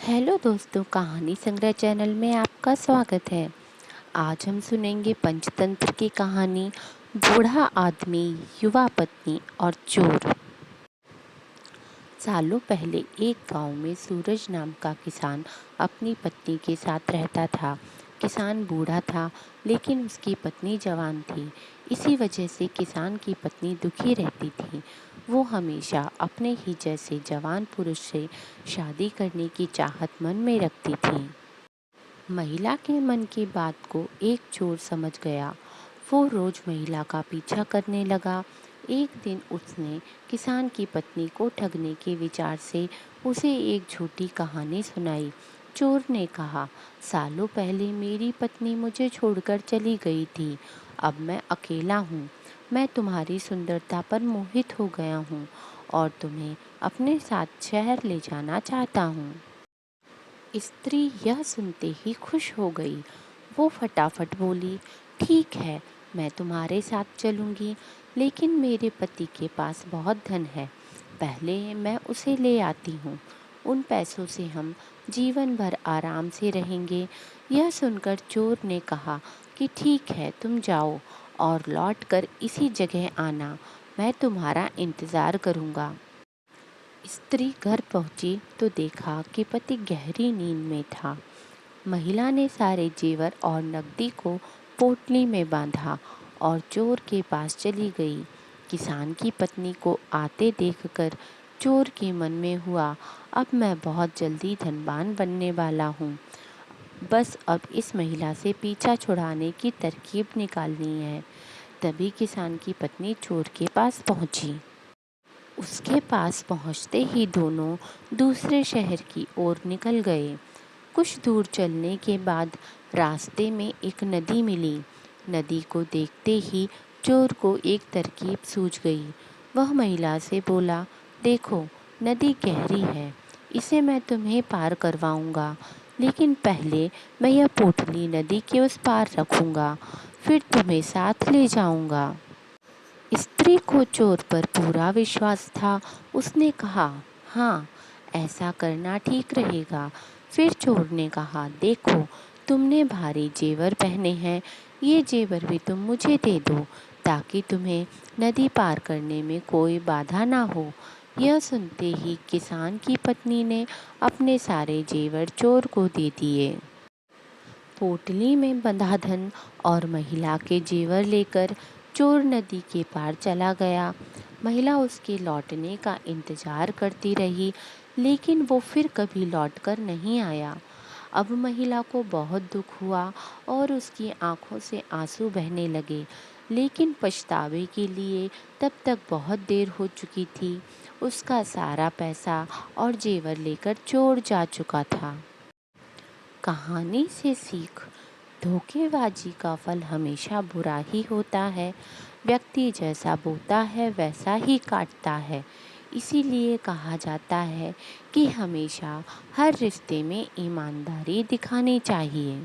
Hello दोस्तों, कहानी संग्रह चैनल में आपका स्वागत है। आज हम सुनेंगे पंचतंत्र की कहानी बूढ़ा आदमी, युवा पत्नी और चोर। सालों पहले एक गांव में सूरज नाम का किसान अपनी पत्नी के साथ रहता था। किसान बूढ़ा था, लेकिन उसकी पत्नी जवान थी। इसी वजह से किसान की पत्नी दुखी रहती थी। वो हमेशा अपने ही जैसे जवान पुरुष से शादी करने की चाहत मन में रखती थी। महिला के मन की बात को एक चोर समझ गया। वो रोज महिला का पीछा करने लगा। एक दिन उसने किसान की पत्नी को ठगने के विचार से उसे एक झूठी कहानी सुनाई। चोर ने कहा, सालों पहले मेरी पत्नी मुझे छोड़कर चली गई थी। अब मैं अकेला हूँ। मैं तुम्हारी सुंदरता पर मोहित हो गया हूँ और तुम्हें अपने साथ शहर ले जाना चाहता हूँ। स्त्री यह सुनते ही खुश हो गई। वो फटाफट बोली, ठीक है, मैं तुम्हारे साथ चलूँगी, लेकिन मेरे पति के पास बहुत धन है। पहले मैं उसे ले आती हूँ। उन पैसों से हम जीवन भर आराम से रहेंगे। यह सुनकर चोर ने कहा कि ठीक है, तुम जाओ और लौट कर इसी जगह आना। मैं तुम्हारा इंतज़ार करूँगा। स्त्री घर पहुंची तो देखा कि पति गहरी नींद में था। महिला ने सारे जेवर और नकदी को पोटली में बांधा और चोर के पास चली गई। किसान की पत्नी को आते देखकर चोर के मन में हुआ, अब मैं बहुत जल्दी धनवान बनने वाला हूँ। बस अब इस महिला से पीछा छुड़ाने की तरकीब निकालनी है। तभी किसान की पत्नी चोर के पास पहुंची। उसके पास पहुंचते ही दोनों दूसरे शहर की ओर निकल गए। कुछ दूर चलने के बाद रास्ते में एक नदी मिली। नदी को देखते ही चोर को एक तरकीब सूझ गई। वह महिला से बोला, देखो, नदी गहरी है, इसे मैं तुम्हें पार करवाऊंगा, लेकिन पहले मैं यह पोटली नदी के उस पार रखूंगा, फिर तुम्हें साथ ले जाऊंगा। स्त्री को चोर पर पूरा विश्वास था। उसने कहा, हाँ, ऐसा करना ठीक रहेगा। फिर चोर ने कहा, देखो, तुमने भारी जेवर पहने हैं, ये जेवर भी तुम मुझे दे दो, ताकि तुम्हें नदी पार करने में कोई बाधा ना हो। यह सुनते ही किसान की पत्नी ने अपने सारे जेवर चोर को दे दिए। पोटली में बंधा धन और महिला के जेवर लेकर चोर नदी के पार चला गया। महिला उसके लौटने का इंतजार करती रही, लेकिन वो फिर कभी लौटकर नहीं आया। अब महिला को बहुत दुख हुआ और उसकी आंखों से आंसू बहने लगे, लेकिन पछतावे के लिए तब तक बहुत देर हो चुकी थी। उसका सारा पैसा और जेवर लेकर चोर जा चुका था। कहानी से सीख, धोखेबाजी का फल हमेशा बुरा ही होता है। व्यक्ति जैसा बोता है वैसा ही काटता है। इसीलिए कहा जाता है कि हमेशा हर रिश्ते में ईमानदारी दिखानी चाहिए।